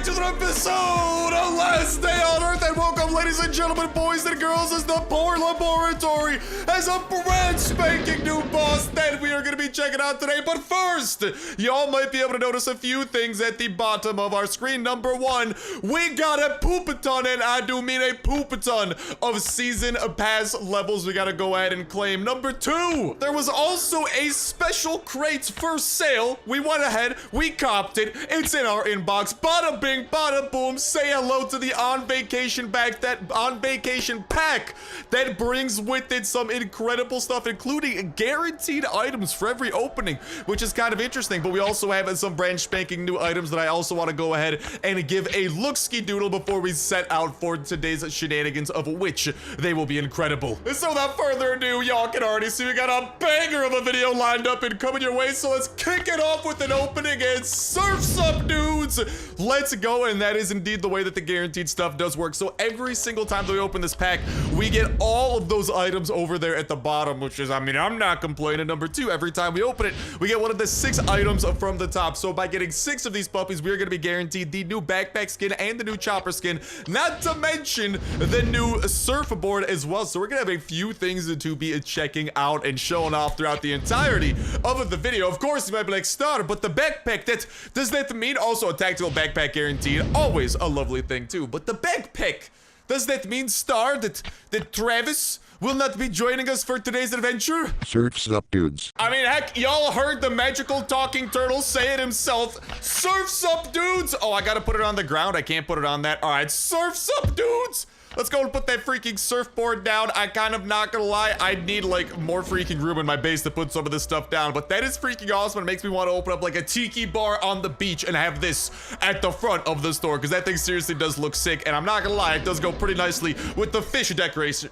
back to the episode of Last Day on Earth, and welcome, ladies and gentlemen, boys and girls, as the Poor Laboratory has a brand spanking new boss that we are going to be checking out today. But first, y'all might be able to notice a few things at the bottom of our screen. Number one, we got a poop-a-ton, and I do mean a poop-a-ton of season pass levels we got to go ahead and claim. Number two, there was also a special crate for sale. We went ahead, we copped it. It's in our inbox. Bada bing, bada boom. Say hello to the on vacation pack that brings with it some incredible stuff, including guaranteed items for every opening, which is kind of interesting. But we also have some brand spanking new items that I also want to go ahead and give a look-ski doodle before we set out for today's shenanigans, of which they will be incredible. So without further ado, y'all can already see we got a banger of a video lined up and coming your way. So let's kick it off with an opening and surfs up, dudes. Let's go. And that is indeed the way that the guaranteed stuff does work. So every single time that we open this pack, we get all of those items over there at the bottom, which is, I mean, I'm not complaining. Number two, every time we open it, we get one of the 6 items from the top. So by getting 6 of these puppies, we are going to be guaranteed the new backpack skin and the new chopper skin, not to mention the new surfboard as well. So we're going to have a few things to be checking out and showing off throughout the entirety of the video. Of course, you might be like, Star, but the backpack, does that mean also a tactical backpack guaranteed? Always a lovely thing too. But the backpack, does that mean, Star, that Travis will not be joining us for today's adventure? Surfs up, dudes. I mean, heck, y'all heard the magical talking turtle say it himself. Surfs up, dudes. Oh, I gotta put it on the ground. I can't put it on that. All right, surfs up, dudes. Let's go and put that freaking surfboard down. I kind of, not gonna lie, I need like more freaking room in my base to put some of this stuff down, but that is freaking awesome. It makes me want to open up like a tiki bar on the beach and have this at the front of the store, because that thing seriously does look sick. And I'm not gonna lie, it does go pretty nicely with the fish decoration.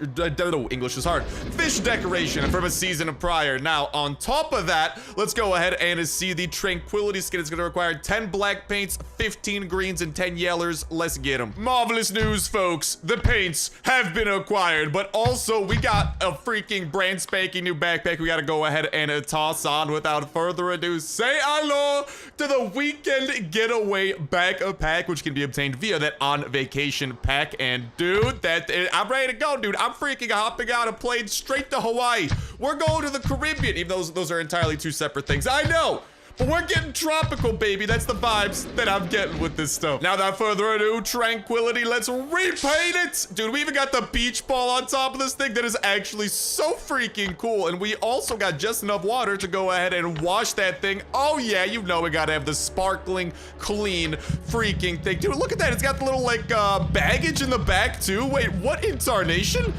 English is hard. Fish decoration from a season prior. Now, on top of that, let's go ahead and see the tranquility skin. It's gonna require 10 black paints, 15 greens, and 10 yellers. Let's get them. Marvelous news, folks. The paints have been acquired, but also we got a freaking brand spanking new backpack we got to go ahead and toss on. Without further ado, say hello to the weekend getaway backpack, which can be obtained via that on vacation pack. And dude, I'm ready to go, dude. I'm freaking hopping out a plane straight to Hawaii. We're going to the Caribbean, even though those are entirely 2 separate things, I know. But we're getting tropical, baby. That's the vibes that I'm getting with this stuff. Now, without further ado, tranquility, let's repaint it. Dude, we even got the beach ball on top of this thing that is actually so freaking cool. And we also got just enough water to go ahead and wash that thing. Oh, yeah, you know we gotta have the sparkling, clean freaking thing. Dude, look at that. It's got the little, like, baggage in the back, too. Wait, what in tarnation?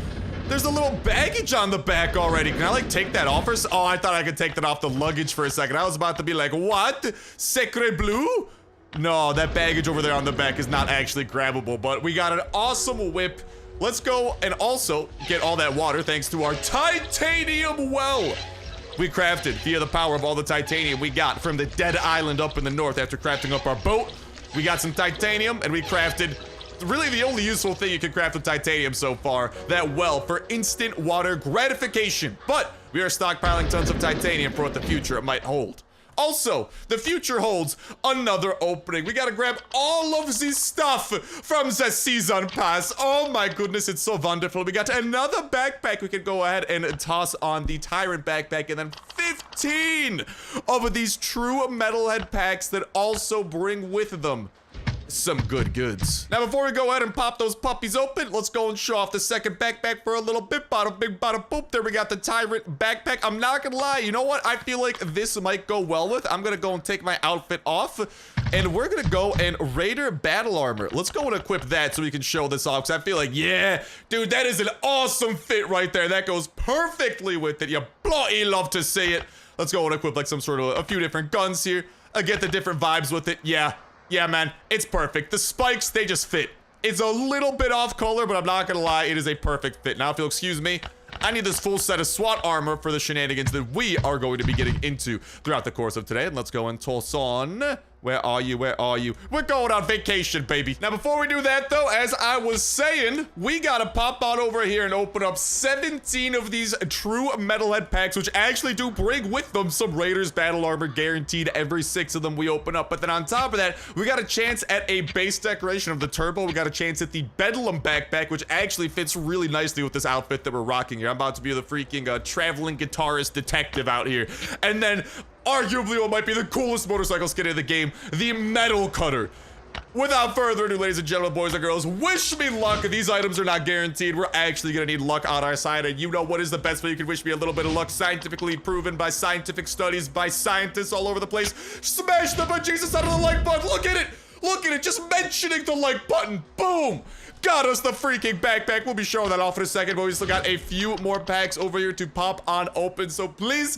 There's a little baggage on the back already. Can I like take that off? Oh, I thought I could take that off the luggage for a second. I was about to be like, what? Sacre bleu? No, that baggage over there on the back is not actually grabbable, but we got an awesome whip. Let's go and also get all that water thanks to our titanium well. We crafted via the power of all the titanium we got from the dead island up in the north after crafting up our boat. We got some titanium and we crafted really the only useful thing you can craft with titanium so far, that well for instant water gratification. But we are stockpiling tons of titanium for what the future might hold. Also, the future holds another opening. We gotta grab all of this stuff from the season pass. Oh my goodness, it's so wonderful. We got another backpack we can go ahead and toss on the tyrant backpack, and then 15 of these true metalhead packs that also bring with them some good goods. Now, before we go ahead and pop those puppies open, let's go and show off the second backpack for a little bit. Bada bing, bada boop. There we got the tyrant backpack. I'm not gonna lie, you know what? I feel like this might go well with. I'm gonna go and take my outfit off, and we're gonna go and Raider battle armor. Let's go and equip that so we can show this off, because I feel like, yeah, dude, that is an awesome fit right there. That goes perfectly with it. You bloody love to see it. Let's go and equip like some sort of a few different guns here. Get the different vibes with it. Yeah, man, it's perfect. The spikes, they just fit. It's a little bit off color, but I'm not gonna lie, it is a perfect fit. Now, if you'll excuse me, I need this full set of SWAT armor for the shenanigans that we are going to be getting into throughout the course of today. And let's go and toss on Where are you? Where are you? We're going on vacation, baby. Now, before we do that, though, as I was saying, we gotta pop on over here and open up 17 of these true metalhead packs, which actually do bring with them some Raiders battle armor guaranteed every 6 of them we open up. But then on top of that, we got a chance at a base decoration of the turbo. We got a chance at the Bedlam backpack, which actually fits really nicely with this outfit that we're rocking here. I'm about to be the freaking traveling guitarist detective out here. And then arguably what might be the coolest motorcycle skin in the game, the Metal Cutter. Without further ado, ladies and gentlemen, boys and girls, wish me luck. These items are not guaranteed. We're actually gonna need luck on our side, and you know what is the best way you can wish me a little bit of luck, scientifically proven by scientific studies, by scientists all over the place. Smash the bejesus out of the like button. Look at it. Look at it, just mentioning the like button, boom! Got us the freaking backpack. We'll be showing that off in a second, but we still got a few more packs over here to pop on open, so please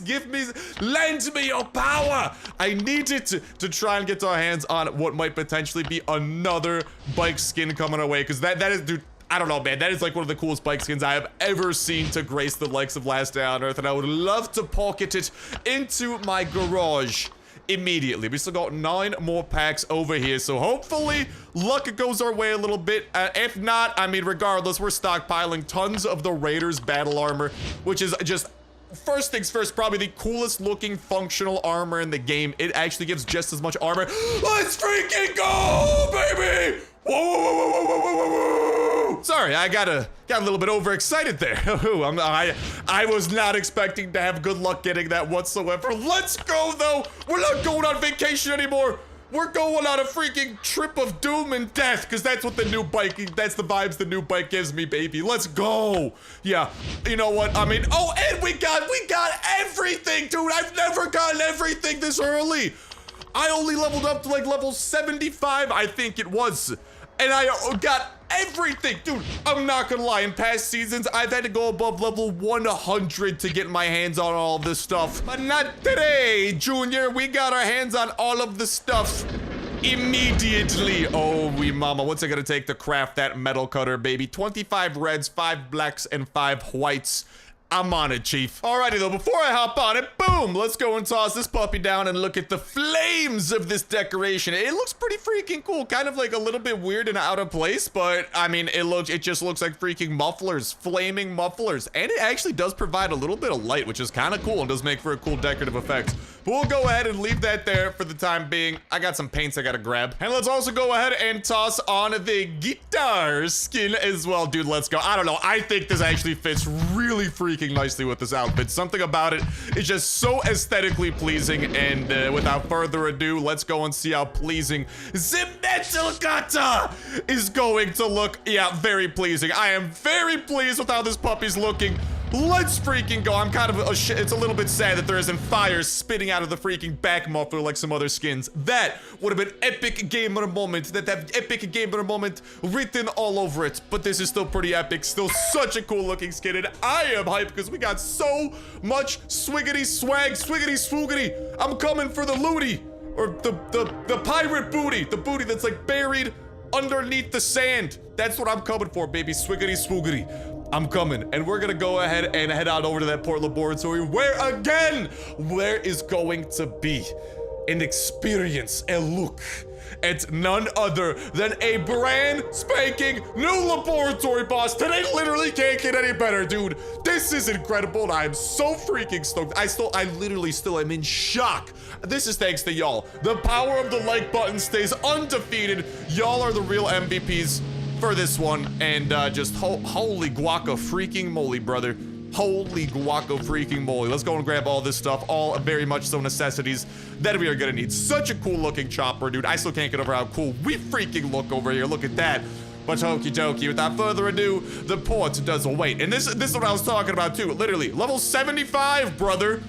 lend me your power! I need it to try and get our hands on what might potentially be another bike skin coming our way, because that is, dude, I don't know, man, that is like one of the coolest bike skins I have ever seen to grace the likes of Last Day on Earth, and I would love to pocket it into my garage immediately. We still got 9 more packs over here, so hopefully luck goes our way a little bit. If not, I mean, regardless, we're stockpiling tons of the Raiders battle armor, which is just, first things first, probably the coolest looking functional armor in the game. It actually gives just as much armor. Let's freaking go, baby! Whoa, whoa, whoa, whoa, whoa, whoa, whoa. Sorry, I got a little bit overexcited there. I was not expecting to have good luck getting that whatsoever. Let's go, though. We're not going on vacation anymore. We're going on a freaking trip of doom and death, because that's what the new bike, that's the vibes the new bike gives me, baby. Let's go. Yeah, you know what? I mean, oh, and we got everything, dude. I've never gotten everything this early. I only leveled up to like level 75, I think it was. And I got everything. Dude, I'm not gonna lie. In past seasons, I've had to go above level 100 to get my hands on all this stuff. But not today, Junior. We got our hands on all of the stuff immediately. Oh, we mama. What's it gonna take to craft that Metal Cutter, baby? 25 reds, 5 blacks, and 5 whites. I'm on it, Chief. Alrighty, though, before I hop on it, boom, let's go and toss this puppy down and look at the flames of this decoration. It looks pretty freaking cool, kind of like a little bit weird and out of place, but I mean, it just looks like freaking mufflers, flaming mufflers, and it actually does provide a little bit of light, which is kind of cool and does make for a cool decorative effect. But we'll go ahead and leave that there for the time being. I got some paints I gotta grab. And let's also go ahead and toss on the guitar skin as well. Dude, let's go. I don't know. I think this actually fits really freaking nicely with this outfit. Something about it is just so aesthetically pleasing. And without further ado, let's go and see how pleasing the Metal Cutter is going to look. Yeah, very pleasing. I am very pleased with how this puppy's looking. Let's freaking go. I'm kind of it's a little bit sad that there isn't fire spitting out of the freaking back muffler like some other skins. That would have been epic gamer moment. That epic gamer moment written all over it. But this is still pretty epic. Still such a cool looking skin. And I am hyped because we got so much swiggity swag, swiggity swoogity. I'm coming for the looty. Or the pirate booty. The booty that's like buried underneath the sand. That's what I'm coming for, baby. Swiggity swoogity. I'm coming, and we're gonna go ahead and head on over to that port laboratory where there is going to be an experience, a look at none other than a brand spanking new laboratory boss. Today literally can't get any better, dude. This is incredible, and I am so freaking stoked. I literally still am in shock. This is thanks to y'all. The power of the like button stays undefeated. Y'all are the real MVPs for this one, and just holy guaca freaking moly, brother. Holy guaco freaking moly. Let's go and grab all this stuff, all very much so necessities that we are gonna need. Such a cool looking chopper, dude. I still can't get over how cool we freaking look over here. Look at that. But okie dokie, without further ado, the port does await. And this is what I was talking about too. Literally, level 75, brother.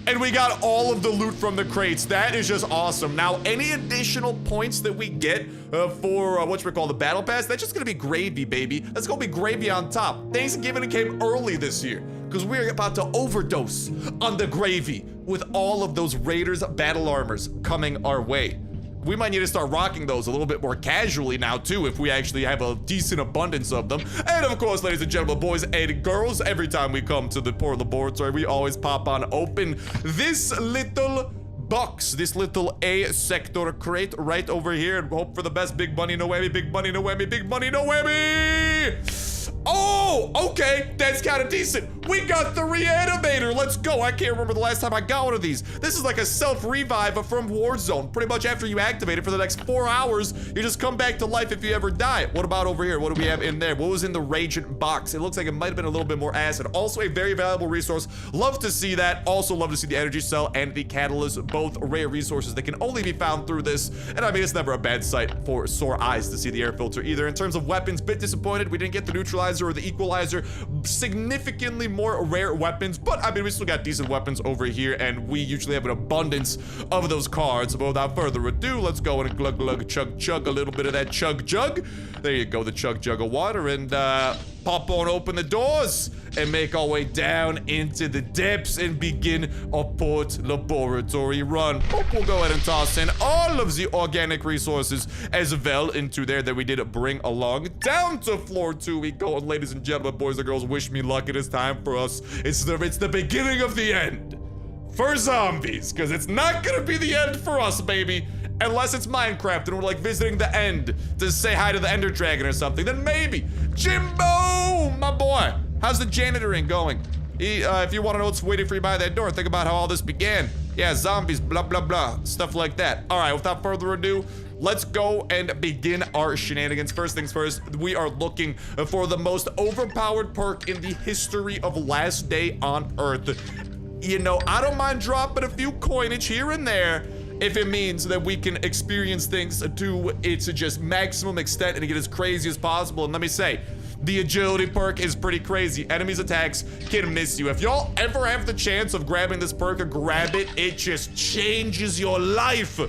And we got all of the loot from the crates. That is just awesome. Now, any additional points that we get for the battle pass, that's just gonna be gravy, baby. That's gonna be gravy on top. Thanksgiving came early this year because we're about to overdose on the gravy with all of those Raiders battle armors coming our way. We might need to start rocking those a little bit more casually now, too, if we actually have a decent abundance of them. And, of course, ladies and gentlemen, boys and girls, every time we come to the port laboratory, we always pop on open this little box, this little A sector crate right over here, and hope for the best. Big money, no whammy, big money, no whammy, big money, no whammy. Oh, okay, that's kind of decent. We got the reanimator. Let's go. I can't remember the last time I got one of these. This is like a self-revive from Warzone. Pretty much after you activate it for the next 4 hours, you just come back to life if you ever die. What about over here? What do we have in there? What was in the Ragent box? It looks like it might have been a little bit more acid. Also a very valuable resource. Love to see that. Also love to see the energy cell and the catalyst, both rare resources that can only be found through this. And I mean, it's never a bad sight for sore eyes to see the air filter either. In terms of weapons, bit disappointed we didn't get the neutralizer or the equalizer. Significantly more rare weapons, but I mean, we still got decent weapons over here, and we usually have an abundance of those cards. But without further ado, let's go and glug glug chug chug a little bit of that chug jug. There you go, the chug jug of water, and pop on open the doors and make our way down into the depths and begin our port laboratory run. We'll go ahead and toss in all of the organic resources as well into there that we did bring along. Down to floor 2 we go, and ladies and gentlemen, boys and girls, wish me luck. It is time for us. It's the beginning of the end for zombies, because it's not gonna be the end for us, baby. Unless it's Minecraft and we're like visiting the end to say hi to the Ender Dragon or something, then maybe. Jimbo, my boy, how's the janitoring going? If you want to know what's waiting for you by that door, think about how all this began. Yeah, zombies, blah, blah, blah, stuff like that. All right, without further ado, let's go and begin our shenanigans. First things first, we are looking for the most overpowered perk in the history of Last Day on Earth. You know, I don't mind dropping a few coinage here and there if it means that we can experience things to its just maximum extent and get as crazy as possible. And let me say, the agility perk is pretty crazy. Enemies' attacks can miss you. If y'all ever have the chance of grabbing this perk, grab it. It just changes your life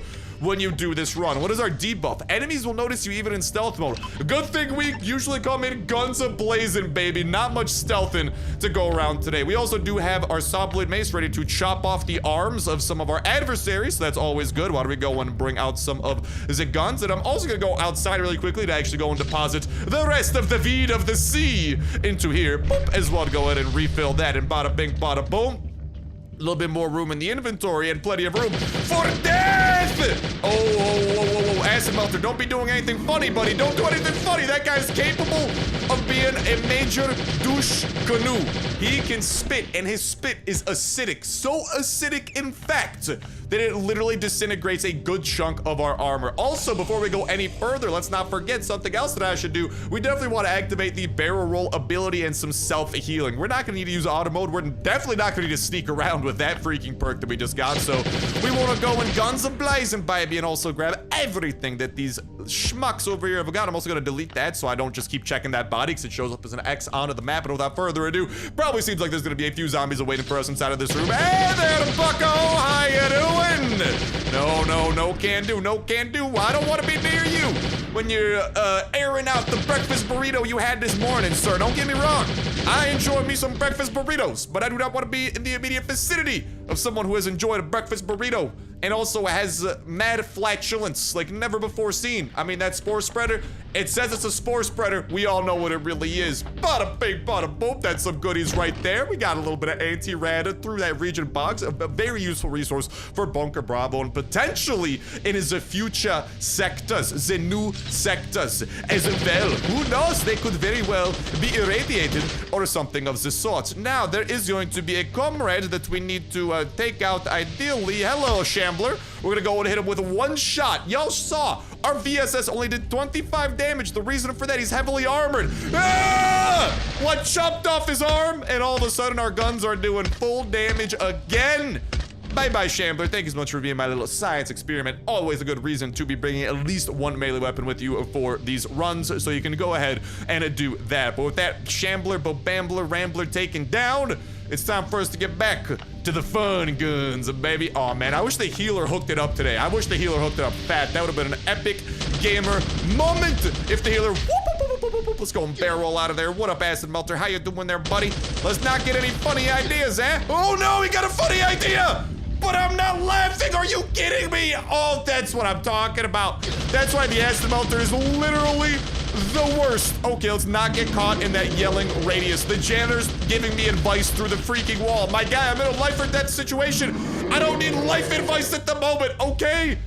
when you do this run. What is our debuff? Enemies will notice you even in stealth mode. Good thing we usually come in guns a-blazing, baby. Not much stealthing to go around today. We also do have our saw blade mace ready to chop off the arms of some of our adversaries, so that's always good. Why don't we go and bring out some of the guns? And I'm also gonna go outside really quickly to actually go and deposit the rest of the feed of the sea into here. Boop, as well to go ahead and refill that, and bada bing, bada boom. A little bit more room in the inventory and plenty of room for death! Oh, acid melter, don't be doing anything funny, buddy. Don't do anything funny. That guy's capable of being a major douche canoe. He can spit, and his spit is acidic. So acidic, in fact, that it literally disintegrates a good chunk of our armor. Also, before we go any further, let's not forget something else that I should do. We definitely want to activate the barrel roll ability and some self-healing. We're not going to need to use auto mode. We're definitely not going to need to sneak around with that freaking perk that we just got. So we want to go in guns a-blazing, baby, and also grab everything that these schmucks over here have got. I'm also going to delete that so I don't just keep checking that body, because it shows up as an X onto the map. And without further ado, probably seems like there's going to be a few zombies awaiting for us inside of this room. Hey there, bucko, how you doing? No can do, no can do. I don't want to be near you when you're airing out the breakfast burrito you had this morning, sir. Don't get me wrong. I enjoy me some breakfast burritos, but I do not want to be in the immediate vicinity of someone who has enjoyed a breakfast burrito and also has mad flatulence like never before seen. I mean, that spore spreader, it says it's a spore spreader. We all know what it really is. Bada bing, bada boom. That's some goodies right there. We got a little bit of anti-rad through that region box. A very useful resource for Bunker Bravo and potentially in the future sectors, the new sectors as well. Who knows? They could very well be irradiated or something of the sort. Now, there is going to be a comrade that we need to take out ideally. Hello, Shambler. We're gonna go and hit him with one shot. Y'all saw our VSS only did 25 damage. The reason for that, he's heavily armored. Ah! What chopped off his arm? And all of a sudden, our guns are doing full damage again. Bye-bye, Shambler. Thank you so much for being my little science experiment. Always a good reason to be bringing at least one melee weapon with you for these runs, so you can go ahead and do that. But with that Shambler, Bobambler, Rambler taken down, it's time for us to get back to the fun guns, baby. Oh man, I wish the healer hooked it up today. I wish the healer hooked it up fat. That would have been an epic gamer moment if the healer, let's go and barrel roll out of there. What up, Acid Melter? How you doing there, buddy? Let's not get any funny ideas, eh? Oh no, he got a funny idea! But I'm not laughing, are you kidding me? Oh, that's what I'm talking about. That's why the Acid Melter is literally the worst. Okay, let's not get caught in that yelling radius. The janitor's giving me advice through the freaking wall. My guy, I'm in a life or death situation. I don't need life advice at the moment, okay?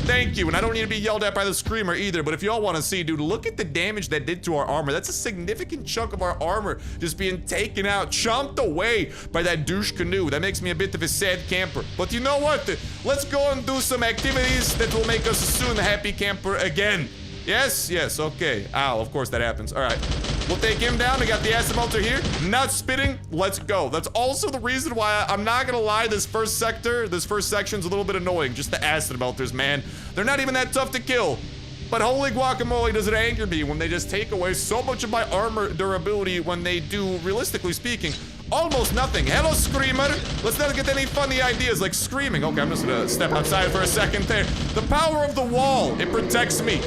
Thank you, and I don't need to be yelled at by the screamer either, but if y'all want to see, dude, look at the damage that did to our armor. That's a significant chunk of our armor just being taken out, chomped away by that douche canoe. That makes me a bit of a sad camper. But you know what? Let's go and do some activities that will make us a soon happy camper again. Yes, yes, okay. Ow, of course that happens. All right. We'll take him down. We got the acid melter here. Not spitting. Let's go. That's also the reason why I'm not gonna lie, this first section's a little bit annoying. Just the acid melters, man. They're not even that tough to kill. But holy guacamole, does it anger me when they just take away so much of my armor durability when they do, realistically speaking, almost nothing. Hello, screamer. Let's not get any funny ideas like screaming. Okay, I'm just gonna step outside for a second there. The power of the wall, it protects me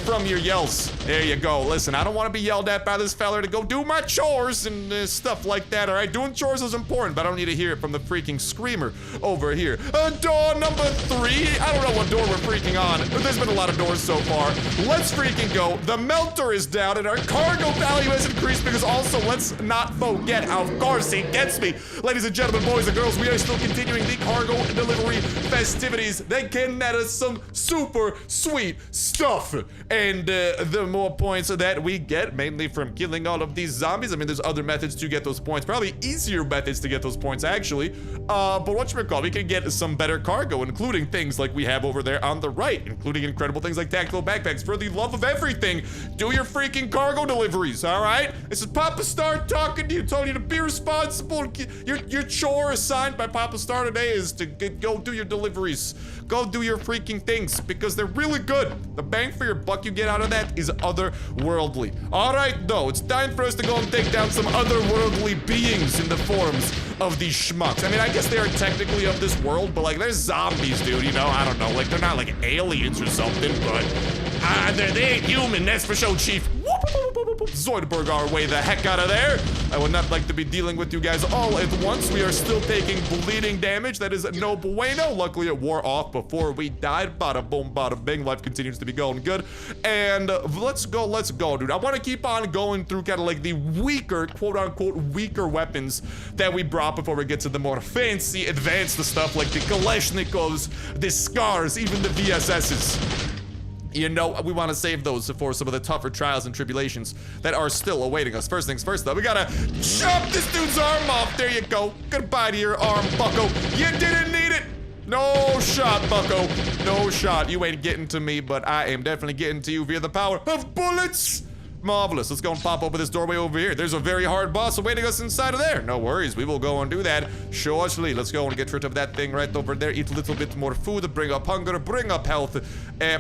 from your yells. There you go. Listen, I don't want to be yelled at by this fella to go do my chores and stuff like that, all right? Doing chores is important, but I don't need to hear it from the freaking screamer over here. Door number 3. I don't know what door we're freaking on, but there's been a lot of doors so far. Let's freaking go. The melter is down and our cargo value has increased because also, let's not forget, of course, he gets me. Ladies and gentlemen, boys and girls, we are still continuing the cargo delivery festivities. They can net us some super sweet stuff. And the more points that we get, mainly from killing all of these zombies. I mean, there's other methods to get those points. Probably easier methods to get those points, actually. But whatchamacallit, we can get some better cargo, including things like we have over there on the right, including incredible things like tactical backpacks. For the love of everything, do your freaking cargo deliveries, all right? This is Papa Star talking to you, telling you to be responsible. Your chore assigned by Papa Star today is to go do your deliveries. Go do your freaking things, because they're really good. The bang for your buck you get out of that is otherworldly. All right, though, it's time for us to go and take down some otherworldly beings in the forms of these schmucks. I mean, I guess they are technically of this world, but like, they're zombies, dude, you know? I don't know, like, they're not like aliens or something, but they ain't human, that's for sure, Chief. Zoidberg our way the heck out of there. I would not like to be dealing with you guys all at once. We are still taking bleeding damage. That is no bueno. Luckily, it wore off before we died. Bada boom, bada bing. Life continues to be going good. And let's go, dude. I want to keep on going through kind of like the weaker, quote-unquote, weaker weapons that we brought before we get to the more fancy, advanced stuff like the Kalashnikovs, the Scars, even the VSSs. You know, we want to save those for some of the tougher trials and tribulations that are still awaiting us. First things first, though, we gotta chop this dude's arm off. There you go. Goodbye to your arm, bucko. You didn't need it. No shot, bucko. No shot. You ain't getting to me, but I am definitely getting to you via the power of bullets. Marvelous. Let's go and pop open this doorway over here. There's a very hard boss awaiting us inside of there. No worries. We will go and do that shortly. Let's go and get rid of that thing right over there. Eat a little bit more food. Bring up hunger. Bring up health.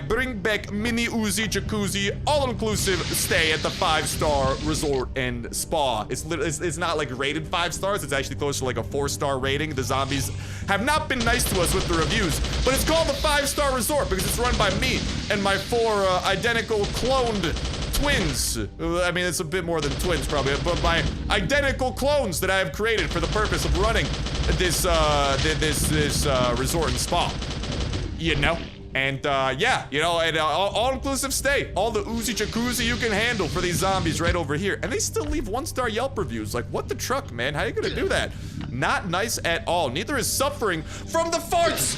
Bring back mini Uzi jacuzzi. All-inclusive stay at the 5-star resort and spa. It's not like rated 5 stars. It's actually close to like a 4-star rating. The zombies have not been nice to us with the reviews, but it's called the 5-star resort because it's run by me and my 4 identical cloned twins. I mean, it's a bit more than twins, probably, but my identical clones that I have created for the purpose of running this resort and spa. You know? And, yeah, you know, and all-inclusive stay. All the Uzi jacuzzi you can handle for these zombies right over here. And they still leave 1-star Yelp reviews. Like, what the truck, man? How you gonna do that? Not nice at all. Neither is suffering from the farts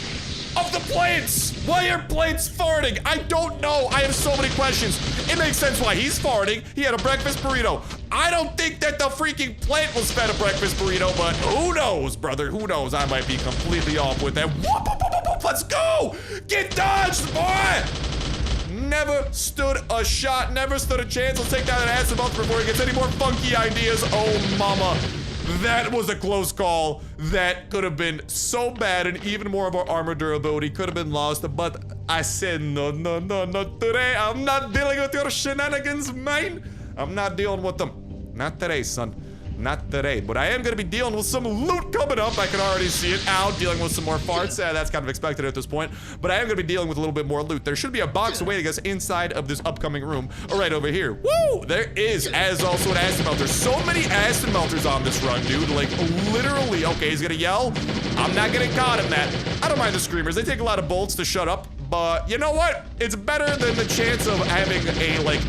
of the plants. Why are plants farting? I don't know. I have so many questions. It makes sense why he's farting. He had a breakfast burrito. I don't think that the freaking plant was fed a breakfast burrito, but who knows, brother? Who knows? I might be completely off with that. Whoop, whoop, whoop, whoop. Let's go! Get dodged, boy! Never stood a shot, never stood a chance. Let's take down an acid monster before he gets any more funky ideas. Oh, mama. That was a close call. That could have been so bad, and even more of our armor durability could have been lost, but I said no, no, no, not today. I'm not dealing with your shenanigans, man. I'm not dealing with them. Not today, son. Not today, but I am gonna be dealing with some loot coming up. I can already see it. Out dealing with some more farts. That's kind of expected at this point, but I am gonna be dealing with a little bit more loot. There should be a box awaiting us inside of this upcoming room, right over here. Woo! There is, as also an acid melter. So many acid melters on this run, dude. Like, literally. Okay, he's gonna yell. I'm not getting caught in that. I don't mind the screamers. They take a lot of bullets to shut up, but you know what? It's better than the chance of having a, like,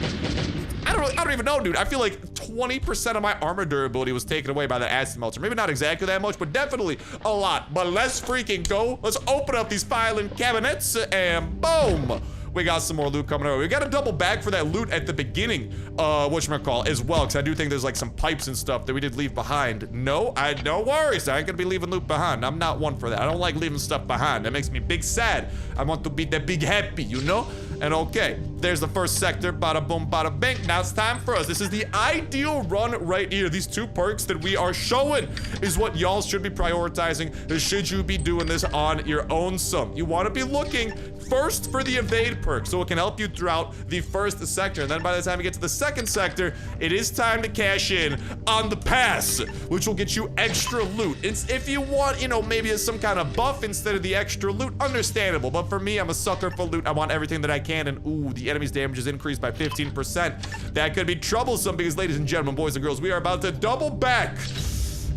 I don't even know, dude. I feel like 20% of my armor durability was taken away by the acid melter. Maybe not exactly that much, but definitely a lot. But let's freaking go. Let's open up these filing cabinets and boom. We got some more loot coming over. We got a double bag for that loot at the beginning, whatchamacall, as well, because I do think there's like some pipes and stuff that we did leave behind. No worries. I ain't gonna be leaving loot behind. I'm not one for that. I don't like leaving stuff behind. That makes me big sad. I want to be that big happy, you know? And okay, there's the first sector. Bada boom, bada bing. Now it's time for us. This is the ideal run right here. These 2 perks that we are showing is what y'all should be prioritizing. Should you be doing this on your own some? You want to be looking first for the evade perk, so it can help you throughout the first sector. And then by the time you get to the second sector, it is time to cash in on the pass, which will get you extra loot. It's, if you want, you know, maybe some kind of buff instead of the extra loot, understandable. But for me, I'm a sucker for loot. I want everything that I can. And ooh, the enemy's damage is increased by 15%. That could be troublesome because, ladies and gentlemen, boys and girls, we are about to double back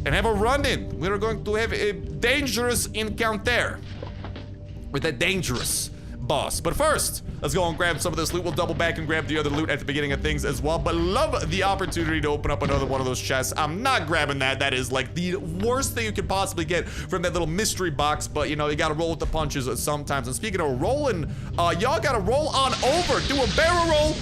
and have a run-in. We are going to have a dangerous encounter with a dangerous boss. But first, let's go and grab some of this loot. We'll double back and grab the other loot at the beginning of things as well. But love the opportunity to open up another one of those chests. I'm not grabbing that. That is like the worst thing you could possibly get from that little mystery box. But you know, you gotta roll with the punches sometimes. And speaking of rolling, y'all gotta roll on over. Do a barrel roll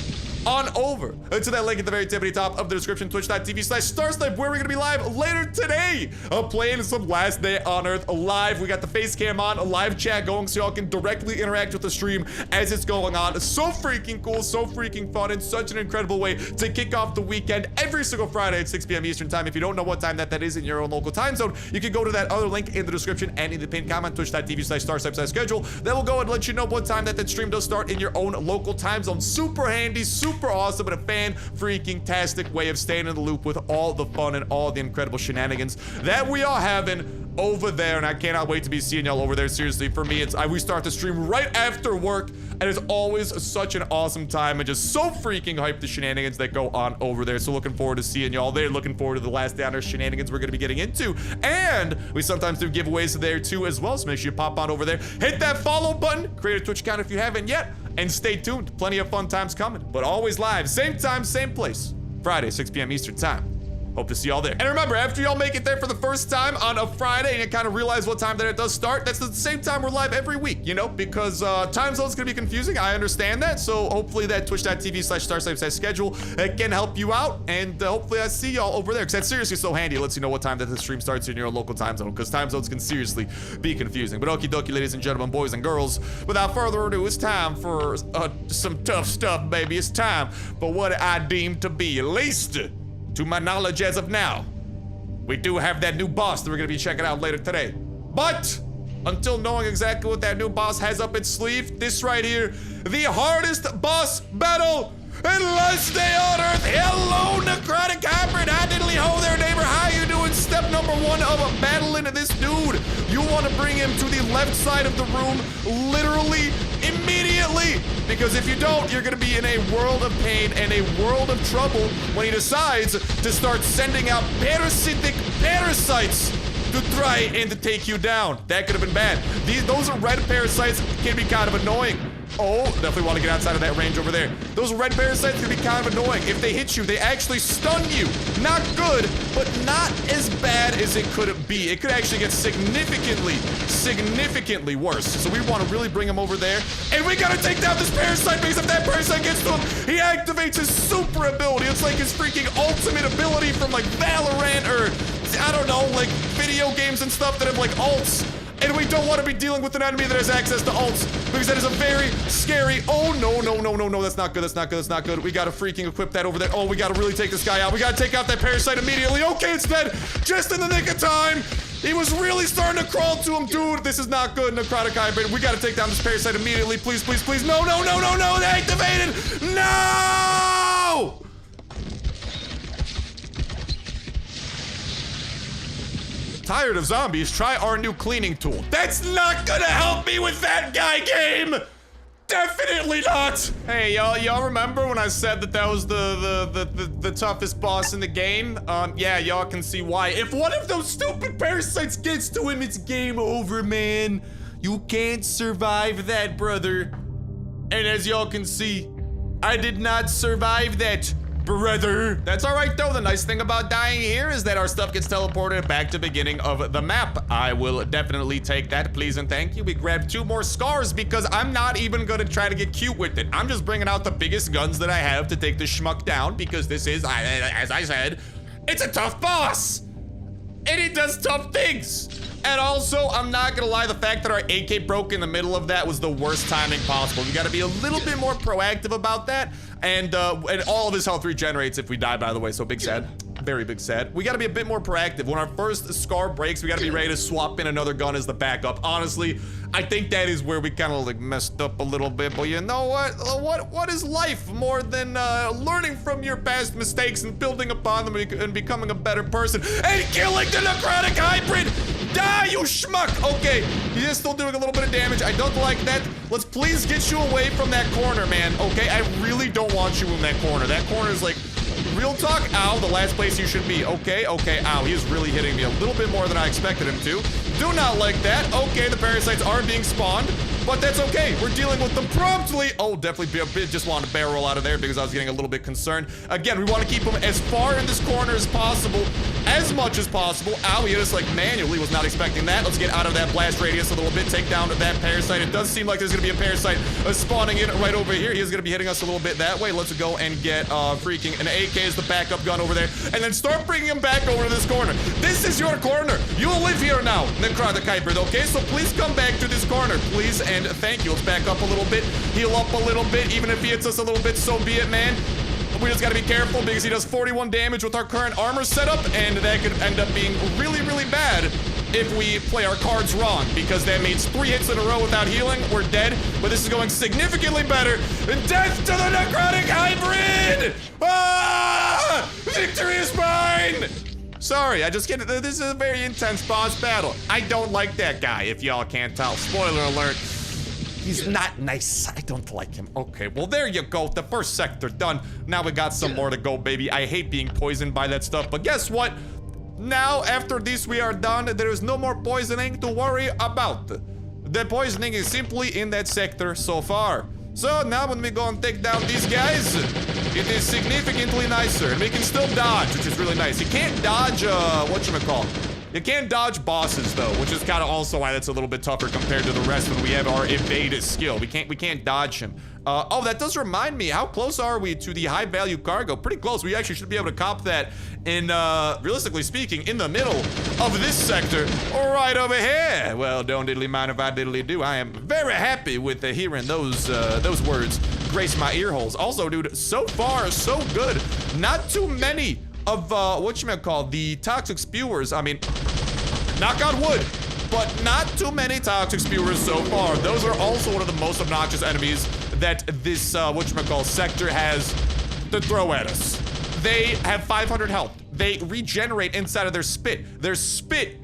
on over to that link at the very tippity top of the description, twitch.tv/Starsnipe, where we're gonna be live later today, playing some Last Day on Earth live. We got the face cam on, a live chat going, so y'all can directly interact with the stream as it's going on. So freaking cool, so freaking fun, and such an incredible way to kick off the weekend every single Friday at 6 p.m. Eastern time. If you don't know what time that is in your own local time zone, you can go to that other link in the description and in the pinned comment, twitch.tv/Starsnipe/schedule. That will go and let you know what time that stream does start in your own local time zone. Super handy, super awesome, and a fan-freaking-tastic way of staying in the loop with all the fun and all the incredible shenanigans that we are having over there. And I cannot wait to be seeing y'all over there. Seriously, for me, it's we start the stream right after work, and it's always such an awesome time and just so freaking hyped the shenanigans that go on over there. So looking forward to seeing y'all there. Looking forward to the Last Day on Earth shenanigans we're going to be getting into, and we sometimes do giveaways there too as well. So make sure you pop on over there, hit that follow button, create a Twitch account if you haven't yet, and stay tuned. Plenty of fun times coming, but always live, same time, same place, Friday, 6 p.m. Eastern time. Hope to see y'all there. And remember, after y'all make it there for the first time on a Friday and you kind of realize what time that it does start, that's the same time we're live every week, you know, because time zone's gonna be confusing. I understand that. So hopefully that twitch.tv/Starsnipe/schedule can help you out. And hopefully I see y'all over there, because that's seriously so handy. It lets you know what time that the stream starts in your own local time zone, because time zones can seriously be confusing. But okie dokie, ladies and gentlemen, boys and girls, without further ado, it's time for some tough stuff, baby. It's time for what I deem to be, at least to my knowledge as of now, we do have that new boss that we're gonna be checking out later today. But until knowing exactly what that new boss has up its sleeve, this right here, the hardest boss battle in Last Day on Earth. Hello, necrotic hybrid. Hi, diddly ho there, neighbor. How you doing? Step number 1 of a battle into this dude. You want to bring him to the left side of the room, literally immediately, because if you don't, you're gonna be in a world of pain and a world of trouble when he decides to start sending out parasitic parasites to try and to take you down. That could have been bad. Those are red parasites, can be kind of annoying. Oh, definitely want to get outside of that range over there. Those red parasites can be kind of annoying. If they hit you, they actually stun you. Not good, but not as bad as it could be. It could actually get significantly worse. So we want to really bring him over there. And we gotta take down this parasite, because if that parasite gets to him, he activates his super ability. It's like his freaking ultimate ability from like Valorant or, I don't know, like video games and stuff that have like ults. And we don't want to be dealing with an enemy that has access to ults, because that is a very scary, oh no, no, no, no, no, that's not good, that's not good, that's not good. We gotta freaking equip that over there. Oh, we gotta really take this guy out. We gotta take out that parasite immediately. Okay, it's dead, just in the nick of time. He was really starting to crawl to him, dude. This is not good, necrotic hybrid. We gotta take down this parasite immediately, please, please, please. No, no, no, no, no, they activated. No! Tired of zombies? Try our new cleaning tool. That's not gonna help me with that guy game! Definitely not! Hey, y'all remember when I said that was the toughest boss in the game? Yeah, y'all can see why. If one of those stupid parasites gets to him, it's game over, man. You can't survive that, brother. And as y'all can see, I did not survive that, brother. That's all right, though. The nice thing about dying here is that our stuff gets teleported back to beginning of the map. I will definitely take that, please and thank you. We grabbed 2 more scars because I'm not even gonna try to get cute with it. I'm just bringing out the biggest guns that I have to take the schmuck down because this is, as I said, it's a tough boss. And it does tough things. And also, I'm not gonna lie, the fact that our AK broke in the middle of that was the worst timing possible. You gotta be a little bit more proactive about that. And all of his health regenerates if we die, by the way, so big sad. Very big sad. We gotta be a bit more proactive. When our first scar breaks, we gotta be ready to swap in another gun as the backup. Honestly, I think that is where we kind of like messed up a little bit, but you know what? What is life more than learning from your past mistakes and building upon them and becoming a better person and killing the necrotic hybrid? Die, you schmuck! Okay, he is still doing a little bit of damage. I don't like that. Let's please get you away from that corner, man, okay? I really don't want you in that corner. That corner is like, real talk, ow, the last place you should be. Okay, ow, he is really hitting me a little bit more than I expected him to. Do not like that. Okay, the parasites are being spawned, but that's okay. We're dealing with them promptly. Oh, definitely just wanted to barrel out of there because I was getting a little bit concerned. Again, we want to keep him as far in this corner as possible, as much as possible. Ow, he hit us like manually. Was not expecting that. Let's get out of that blast radius a little bit. Take down that parasite. It does seem like there's going to be a parasite spawning in right over here. He is going to be hitting us a little bit that way. Let's go and get freaking an AK as the backup gun over there, and then start bringing him back over to this corner. This is your corner. You will live here now, necrotic hybrid, okay? So please come back to this corner, please, and thank you. Let's back up a little bit, heal up a little bit. Even if he hits us a little bit, so be it, man. We just gotta be careful because he does 41 damage with our current armor setup, and that could end up being really, really bad if we play our cards wrong, because that means 3 hits in a row without healing, we're dead. But this is going significantly better. Death to the necrotic hybrid! Ah! Victory is mine! Sorry, I just get it. This is a very intense boss battle. I don't like that guy, if y'all can't tell. Spoiler alert. He's not nice. I don't like him. Okay, well, there you go. The first sector done. Now we got some more to go, baby. I hate being poisoned by that stuff, but guess what? Now, after this we are done, there is no more poisoning to worry about. The poisoning is simply in that sector so far. So now when we go and take down these guys, it is significantly nicer. And we can still dodge, which is really nice. You can't dodge, whatchamacallit. You can't dodge bosses though, which is kind of also why that's a little bit tougher compared to the rest when we have our evade skill. We can't dodge him. Oh, that does remind me, how close are we to the high value cargo? Pretty close. We actually should be able to cop that in, realistically speaking, in the middle of this sector, right over here. Well, don't diddly mind if I diddly do. I am very happy with hearing those words grace my ear holes. Also, dude, so far, so good. Not too many of, the toxic spewers. I mean, knock on wood, but not too many toxic spewers so far. Those are also one of the most obnoxious enemies that this, sector has to throw at us. They have 500 health. They regenerate inside of their spit. Their spit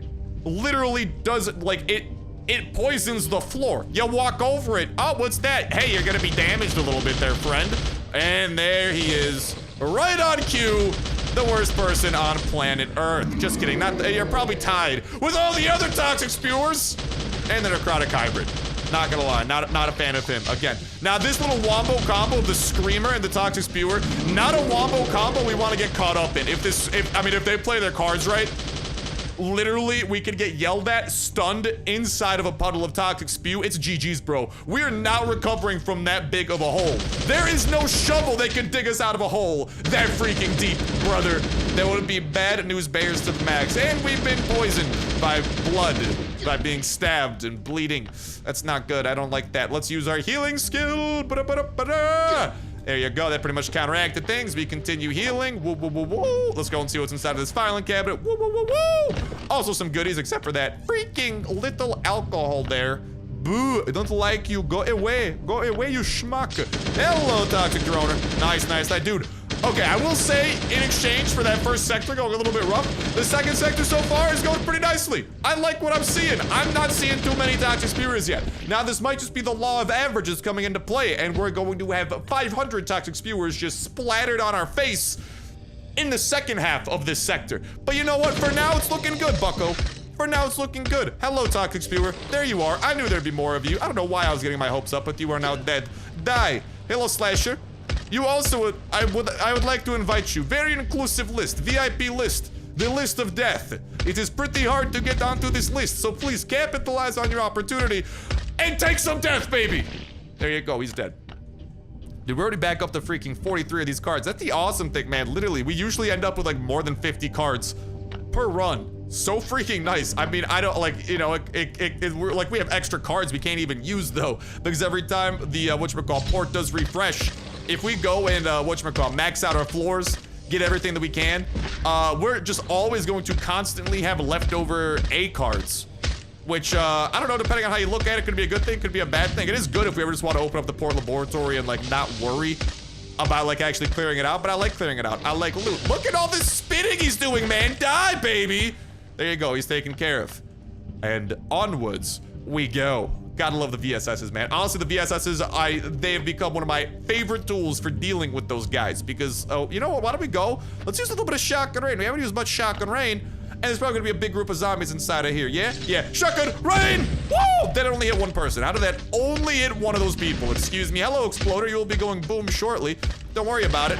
literally does, like, it poisons the floor. You walk over it. Oh, what's that? Hey, you're gonna be damaged a little bit there, friend. And there he is, right on cue. The worst person on planet Earth. Just kidding. You're probably tied with all the other toxic spewers and the necrotic hybrid. Not gonna lie, not a fan of him. Again, now this little wombo combo of the screamer and the toxic spewer, not a wombo combo we want to get caught up in. If they play their cards right, literally we could get yelled at, stunned inside of a puddle of toxic spew. It's GG's, bro. We're not recovering from that big of a hole. There is no shovel that can dig us out of a hole that freaking deep, brother. That would be bad news bears to the max. And we've been poisoned by blood, by being stabbed and bleeding. That's not good. I don't like that. Let's use our healing skill. There you go. That pretty much counteracted things. We continue healing. Woo, woo, woo, woo. Let's go and see what's inside of this filing cabinet. Woo, woo, woo, woo. Also some goodies, except for that freaking little alcohol there. Boo, I don't like you. Go away. Go away, you schmuck. Hello, toxic droner. Nice, nice. That dude. Okay, I will say, in exchange for that first sector going a little bit rough, the second sector so far is going pretty nicely. I like what I'm seeing. I'm not seeing too many toxic spewers yet. Now, this might just be the law of averages coming into play, and we're going to have 500 toxic spewers just splattered on our face in the second half of this sector. But you know what? For now, it's looking good, bucko. for now it's looking good. Hello, Toxic Spewer. There you are. I knew there'd be more of you. I don't know why I was getting my hopes up, but you are now dead. Die. Hello, Slasher. You also, I would like to invite you. Very inclusive list, VIP list. The list of death. It is pretty hard to get onto this list, so please capitalize on your opportunity and take some death, baby. There you go, he's dead. Dude, we're already back up to freaking 43 of these cards. That's the awesome thing, man. Literally, we usually end up with like more than 50 cards per run. So freaking nice. I mean, I don't like, you know, we're like, we have extra cards we can't even use though, because every time the port does refresh, if we go and max out our floors, get everything that we can, we're just always going to constantly have leftover A cards, which I don't know, depending on how you look at it, could be a good thing, could be a bad thing. It is good if we ever just want to open up the port laboratory and like not worry about like actually clearing it out, but I like clearing it out. I like loot. Look at all this spinning he's doing, man. Die, baby. There you go, he's taken care of. And onwards we go. Gotta love the VSSs, man. Honestly, the VSSs, they have become one of my favorite tools for dealing with those guys because, oh, you know what? Why don't we go? Let's use a little bit of shotgun rain. We haven't used much shotgun rain, and there's probably gonna be a big group of zombies inside of here. Yeah? Yeah. Shotgun rain! Woo! That only hit one person. How did that only hit one of those people? Excuse me. Hello, Exploder. You will be going boom shortly. Don't worry about it.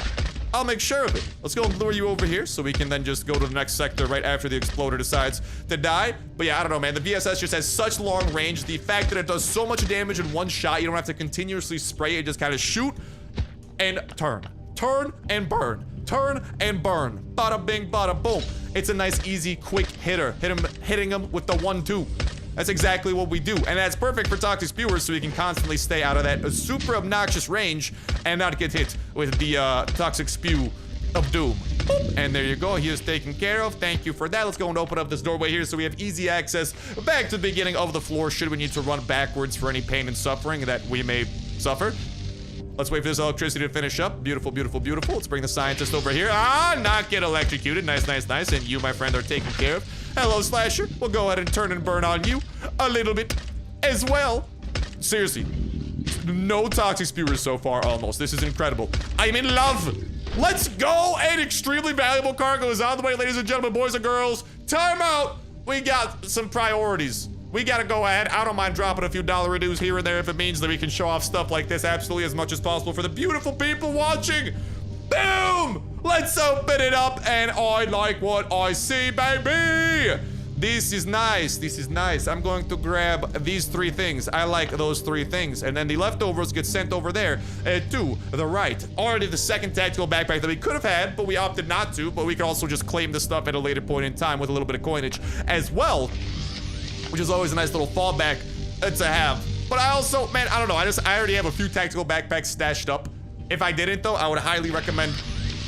I'll make sure of it. Let's go and lure you over here so we can then just go to the next sector right after the Exploder decides to die. But yeah, I don't know, man. The VSS just has such long range. The fact that it does so much damage in one shot, you don't have to continuously spray it. Just kind of shoot and turn. Turn and burn. Turn and burn. Bada bing, bada boom. It's a nice, easy, quick hitter. Hitting him with the 1-2. That's exactly what we do, and that's perfect for Toxic Spewers so we can constantly stay out of that super obnoxious range and not get hit with the Toxic Spew of Doom. Boop. And there you go, he is taken care of. Thank you for that. Let's go and open up this doorway here so we have easy access back to the beginning of the floor should we need to run backwards for any pain and suffering that we may suffer. Let's wait for this electricity to finish up. Beautiful, beautiful, beautiful. Let's bring the scientist over here. Ah, not get electrocuted. Nice, nice, nice. And you, my friend, are taken care of. Hello, Slasher. We'll go ahead and turn and burn on you a little bit as well. Seriously, no Toxic Spewers so far, almost. This is incredible. I'm in love. Let's go. An extremely valuable cargo is on the way, ladies and gentlemen, boys and girls. Time out. We got some priorities. We gotta go ahead. I don't mind dropping a few dollar adeus here and there if it means that we can show off stuff like this absolutely as much as possible for the beautiful people watching. Boom! Let's open it up, and I like what I see, baby! This is nice. This is nice. I'm going to grab these 3 things. I like those 3 things. And then the leftovers get sent over there to the right. Already the second tactical backpack that we could have had, but we opted not to. But we could also just claim this stuff at a later point in time with a little bit of coinage as well, which is always a nice little fallback to have. But I also, man, I don't know. I already have a few tactical backpacks stashed up. If I didn't, though, I would highly recommend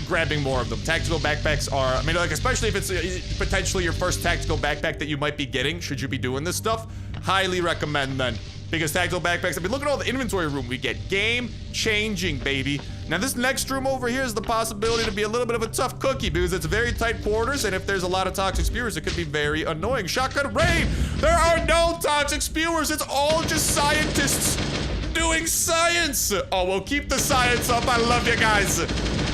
grabbing more of them. Tactical backpacks are, I mean, like, especially if it's potentially your first tactical backpack that you might be getting, should you be doing this stuff, highly recommend then. Because tactical backpacks, I mean, look at all the inventory room we get. Game changing, baby. Now, this next room over here is the possibility to be a little bit of a tough cookie because it's very tight quarters, and if there's a lot of Toxic Spewers, it could be very annoying. Shotgun rain! There are no Toxic Spewers. It's all just scientists doing science. Oh, we'll keep the science up. I love you guys.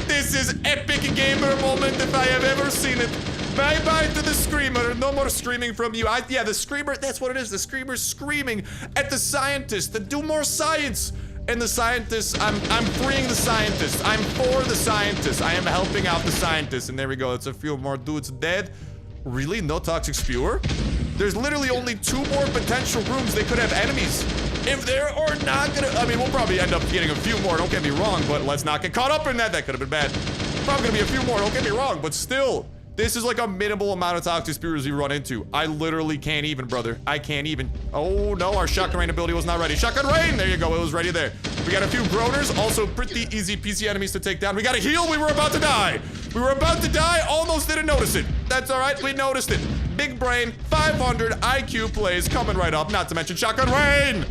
This is epic gamer moment if I have ever seen it. Bye-bye to the screamer. No more screaming from you. Yeah, the screamer, that's what it is. The screamer's screaming at the scientist to do more science. And the scientists, I'm freeing the scientists. I'm for the scientists. I am helping out the scientists. And there we go. It's a few more dudes dead. Really? No Toxic Spewer? There's literally only 2 more potential rooms they could have enemies. If there are not gonna, I mean, we'll probably end up getting a few more, don't get me wrong, but let's not get caught up in that. That could have been bad. Probably gonna be a few more, don't get me wrong, but still, this is like a minimal amount of Toxic Spewers we run into. I literally can't even, brother. I can't even. Oh no, our shotgun rain ability was not ready. Shotgun rain, there you go, it was ready there. We got a few groaners, also pretty easy PC enemies to take down. We got a heal, we were about to die. We were about to die, almost didn't notice it. That's all right, we noticed it. Big brain, 500 IQ plays coming right up, not to mention shotgun rain.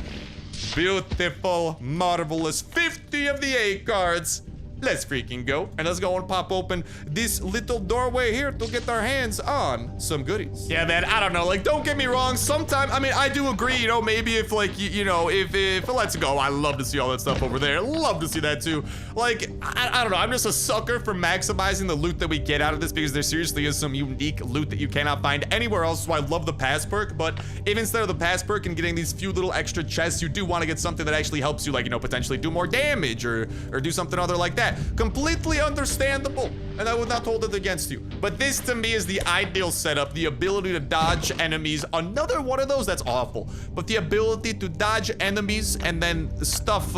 Beautiful, marvelous, 50 of the A cards. let's freaking go. And let's go and pop open this little doorway here to get our hands on some goodies. Yeah, man, I don't know. Like, don't get me wrong. Sometimes, I mean, I do agree, you know, maybe if, like, you know, if let's go, I love to see all that stuff over there. Love to see that, too. Like, I don't know. I'm just a sucker for maximizing the loot that we get out of this because there seriously is some unique loot that you cannot find anywhere else. So I love the pass perk. But if instead of the pass perk and getting these few little extra chests, you do want to get something that actually helps you, like, you know, potentially do more damage or do something other like that. Completely understandable, and I would not hold it against you. But this to me is the ideal setup. The ability to dodge enemies. Another one of those that's awful. But the ability to dodge enemies and then stuff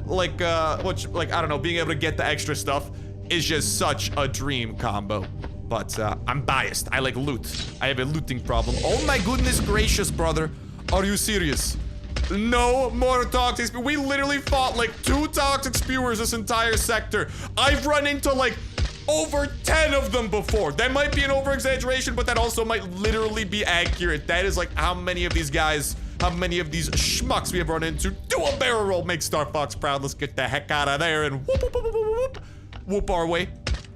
like I don't know, being able to get the extra stuff is just such a dream combo. But I'm biased. I like loot. I have a looting problem. Oh my goodness gracious, brother. Are you serious? No more toxic spewers. We literally fought like 2 toxic spewers this entire sector. I've run into like over 10 of them before. That might be an over-exaggeration, but that also might literally be accurate. That is like how many of these guys, how many of these schmucks we have run into. Do a barrel roll. Make Star Fox proud. Let's get the heck out of there and whoop, whoop, whoop, whoop, whoop, whoop our way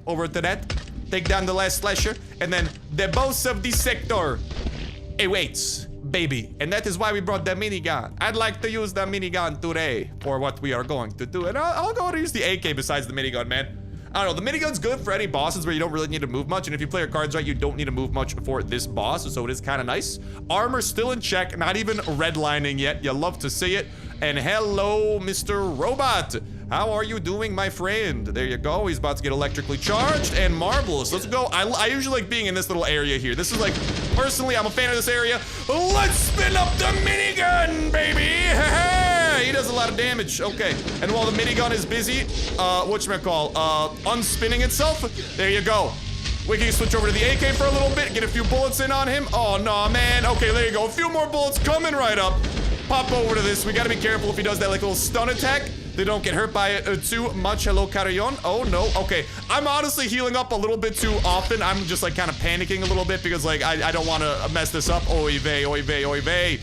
over to that. Take down the last slasher, and then the boss of the sector awaits. Baby, and that is why we brought the minigun. I'd like to use the minigun today for what we are going to do, and I'll go and use the AK besides the minigun, man. I don't know, the minigun's good for any bosses where you don't really need to move much, and if you play your cards right, you don't need to move much for this boss, so it is kind of nice. Armor still in check, not even redlining yet. You love to see it. And hello, Mr. Robot. How are you doing, my friend? There you go. He's about to get electrically charged and marvelous. Let's go. I usually like being in this little area here. This is like, personally, I'm a fan of this area. Let's spin up the minigun, baby. He does a lot of damage. Okay. And while the minigun is busy, unspinning itself, there you go. We can switch over to the AK for a little bit, get a few bullets in on him. Oh, no, man. Okay, there you go. A few more bullets coming right up. Pop over to this. We gotta be careful if he does that like little stun attack. They don't get hurt by it too much. Hello, Carillon. Oh, no. Okay. I'm honestly healing up a little bit too often. I'm just like kind of panicking a little bit because like I don't want to mess this up. Oy vey, oy vey, oy vey.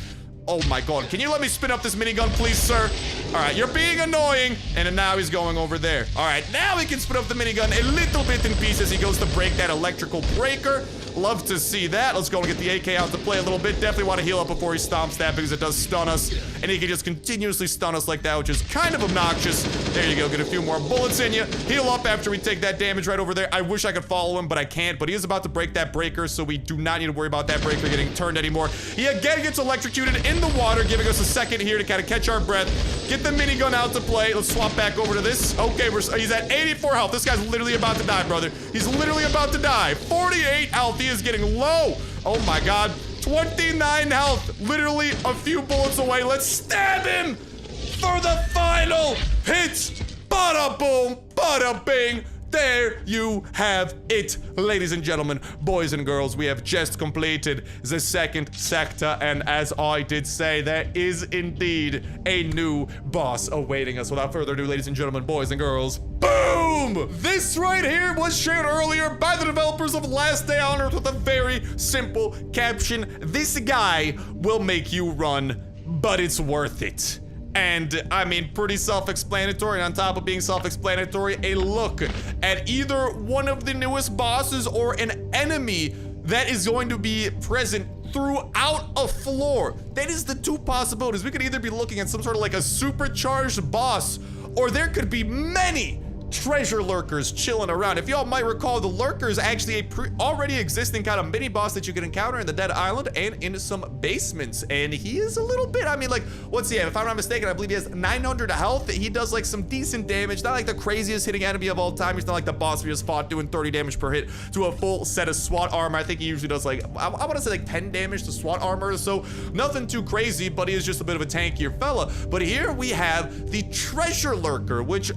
Oh my god. Can you let me spin up this minigun, please, sir? All right, you're being annoying. And now he's going over there. All right, now he can spin up the minigun a little bit in pieces. He goes to break that electrical breaker. Love to see that. Let's go and get the AK out to play a little bit. Definitely want to heal up before he stomps that because it does stun us. And he can just continuously stun us like that, which is kind of obnoxious. There you go. Get a few more bullets in you. Heal up after we take that damage right over there. I wish I could follow him, but I can't. But he is about to break that breaker, so we do not need to worry about that breaker getting turned anymore. He again gets electrocuted in the water, giving us a second here to kind of catch our breath. Get the minigun out to play. Let's swap back over to this. Okay, he's at 84 health. This guy's literally about to die, brother. He's literally about to die. 48 health. He is getting low. Oh my god. 29 health. Literally a few bullets away. Let's stab him for the final hit. Bada boom, bada bing. There you have it, ladies and gentlemen, boys and girls. We have just completed the second sector, and as I did say, there is indeed a new boss awaiting us. Without further ado, ladies and gentlemen, boys and girls, boom! This right here was shared earlier by the developers of Last Day on Earth with a very simple caption. This guy will make you run, but it's worth it. And, I mean, pretty self-explanatory, and on top of being self-explanatory, a look at either one of the newest bosses or an enemy that is going to be present throughout a floor. That is the two possibilities. We could either be looking at some sort of like a supercharged boss, or there could be many treasure lurkers chilling around. If y'all might recall, the lurker is actually a already existing kind of mini boss that you can encounter in the Dead Island and in some basements. And he is a little bit, I mean, like, what's he have? If I'm not mistaken, I believe he has 900 health. He does like some decent damage. Not like the craziest hitting enemy of all time. He's not like the boss we just fought doing 30 damage per hit to a full set of SWAT armor. I think he usually does like, I want to say like 10 damage to SWAT armor. So nothing too crazy, but he is just a bit of a tankier fella. But here we have the treasure lurker, which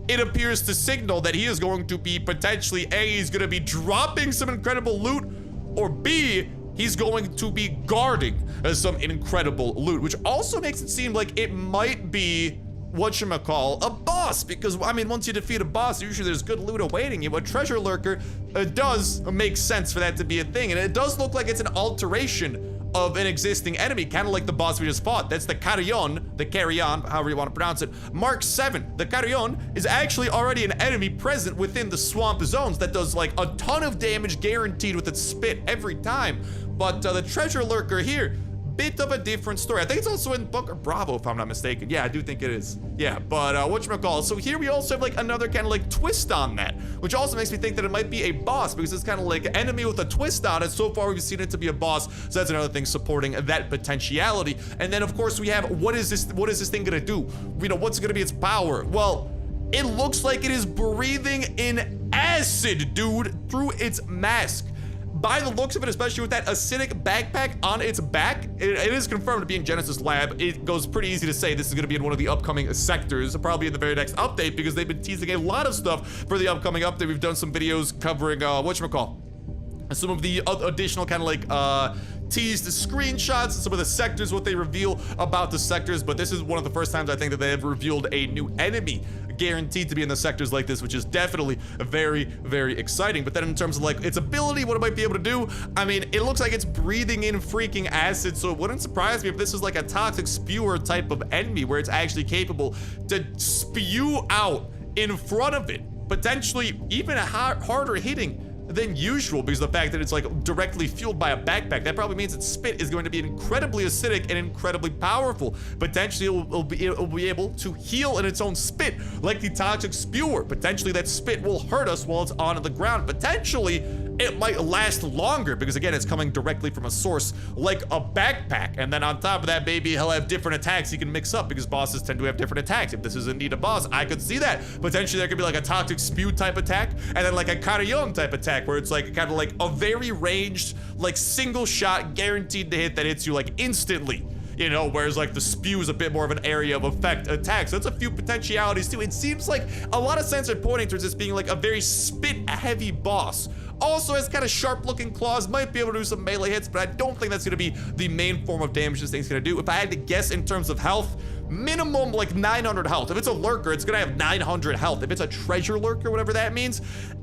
it appears to signal that he is going to be potentially A, he's going to be dropping some incredible loot, or B, he's going to be guarding some incredible loot, which also makes it seem like it might be whatchamacall, a boss, because I mean, once you defeat a boss, usually there's good loot awaiting you. A treasure lurker does make sense for that to be a thing, and it does look like it's an alteration of an existing enemy, kind of like the boss we just fought. That's the Carrion, however you want to pronounce it. Mark 7. The Carrion is actually already an enemy present within the swamp zones that does like a ton of damage guaranteed with its spit every time. But the treasure lurker here, bit of a different story. I think it's also in Bunker Bravo, if I'm not mistaken. Yeah, I do think it is. Yeah, but whatchamacallit. So here we also have like another kind of like twist on that, which also makes me think that it might be a boss because it's kind of like an enemy with a twist on it. So far, we've seen it to be a boss. So that's another thing supporting that potentiality. And then of course we have, what is this thing gonna do? You know, what's gonna be its power? Well, it looks like it is breathing in acid, dude, through its mask. By the looks of it, especially with that acidic backpack on its back, it is confirmed to be in Genesis Lab. It goes pretty easy to say this is going to be in one of the upcoming sectors, probably in the very next update, because they've been teasing a lot of stuff for the upcoming update. We've done some videos covering, some of the additional kind of like, teased the screenshots and some of the sectors, what they reveal about the sectors, but this is one of the first times I think that they have revealed a new enemy guaranteed to be in the sectors like this, which is definitely very, very exciting. But then in terms of like its ability, what it might be able to do, I mean, it looks like it's breathing in freaking acid, so it wouldn't surprise me if this is like a toxic spewer type of enemy where it's actually capable to spew out in front of it, potentially even a harder hitting than usual, because of the fact that it's like directly fueled by a backpack. That probably means its spit is going to be incredibly acidic and incredibly powerful. Potentially it'll be able to heal in its own spit like the toxic spewer. Potentially that spit will hurt us while it's on the ground. Potentially it might last longer because again, it's coming directly from a source like a backpack. And then on top of that, maybe he'll have different attacks he can mix up because bosses tend to have different attacks. If this is indeed a boss, I could see that. Potentially there could be like a toxic spew type attack and then like a Carrion type attack where it's like kind of like a very ranged, like single shot guaranteed to hit that hits you like instantly. You know, whereas like the spew is a bit more of an area of effect attack. So that's a few potentialities too. It seems like a lot of signs are pointing towards this being like a very spit heavy boss. Also has kind of sharp looking claws, might be able to do some melee hits, but I don't think that's gonna be the main form of damage this thing's gonna do. If I had to guess in terms of health, minimum like 900 health. If it's a lurker, it's gonna have 900 health. If it's a treasure lurker, whatever that means,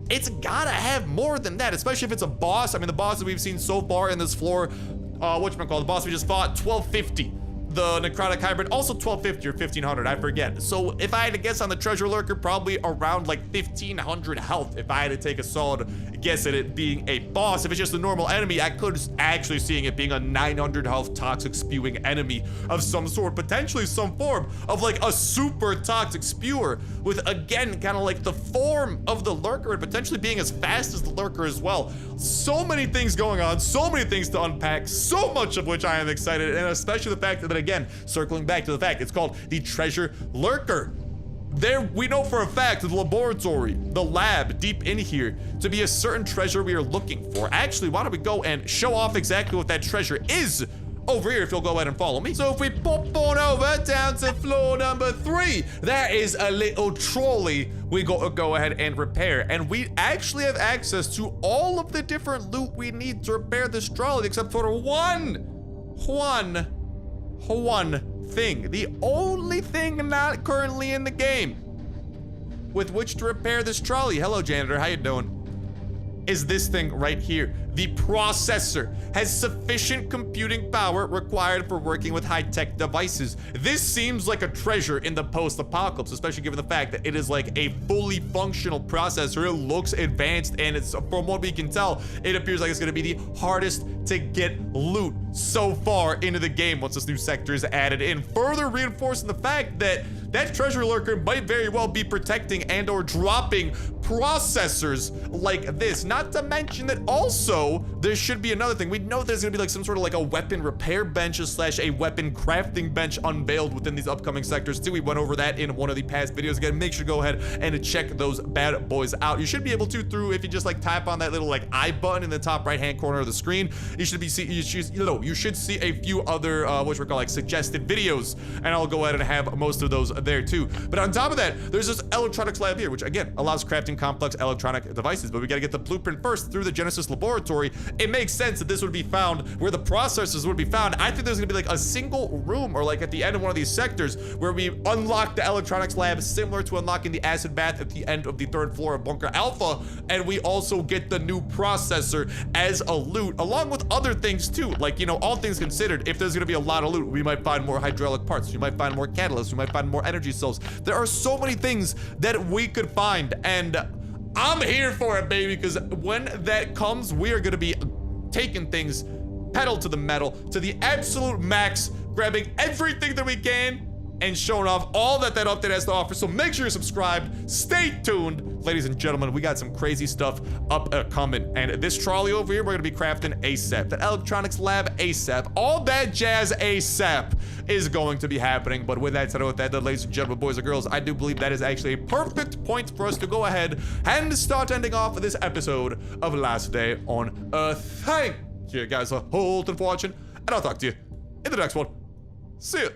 it's gotta have more than that, especially if it's a boss. I mean, the boss that we've seen so far in this floor, the boss we just fought, 1250. The necrotic hybrid, also 1250 or 1500, I forget. So if I had to guess on the treasure lurker, probably around like 1500 health. If I had to take a solid guess at it being a boss. If it's just a normal enemy, I could actually seeing it being a 900 health toxic spewing enemy of some sort, potentially some form of like a super toxic spewer with again kind of like the form of the lurker and potentially being as fast as the lurker as well. So many things going on, so many things to unpack, so much of which I am excited, and especially the fact that again, circling back to the fact it's called the treasure lurker. There, we know for a fact the laboratory, the lab deep in here to be a certain treasure we are looking for. Actually, why don't we go and show off exactly what that treasure is over here if you'll go ahead and follow me. So if we pop on over down to floor number 3, there is a little trolley we go ahead and repair. And we actually have access to all of the different loot we need to repair this trolley except for one thing, the only thing not currently in the game with which to repair this trolley. Hello, janitor, how you doing? Is this thing right here. The processor has sufficient computing power required for working with high-tech devices. This seems like a treasure in the post-apocalypse, especially given the fact that it is like a fully functional processor. It looks advanced, and it's, from what we can tell, it appears like it's gonna be the hardest to get loot so far into the game once this new sector is added in, further reinforcing the fact that that treasure lurker might very well be protecting and or dropping processors like this. Not to mention that also there should be another thing. We know there's gonna be like some sort of like a weapon repair bench / a weapon crafting bench unveiled within these upcoming sectors too. We went over that in one of the past videos. Again, make sure to go ahead and check those bad boys out. You should be able to through, if you just like tap on that little like I button in the top right hand corner of the screen, you should see a few other like suggested videos, and I'll go ahead and have most of those there too. But on top of that, there's this electronics lab here, which again allows crafting complex electronic devices, but we gotta get the blueprint first through the Genesis laboratory. It makes sense that this would be found where the processors would be found. I think there's gonna be like a single room or like at the end of one of these sectors where we unlock the electronics lab, similar to unlocking the acid bath at the end of the 3rd floor of Bunker Alpha, and we also get the new processor as a loot, along with other things too. Like, you know, all things considered, if there's gonna be a lot of loot, we might find more hydraulic parts, we might find more catalysts, we might find more energy cells. There are so many things that we could find, and I'm here for it, baby, because when that comes, we are gonna be taking things pedal to the metal, to the absolute max, grabbing everything that we can, and showing off all that update has to offer. So make sure you're subscribed. Stay tuned. Ladies and gentlemen, we got some crazy stuff up coming. And this trolley over here, we're gonna be crafting ASAP. The electronics lab ASAP. All that jazz ASAP is going to be happening. But with that said, ladies and gentlemen, boys and girls, I do believe that is actually a perfect point for us to go ahead and start ending off this episode of Last Day on Earth. Thank you guys for holding for watching, and I'll talk to you in the next one. See ya.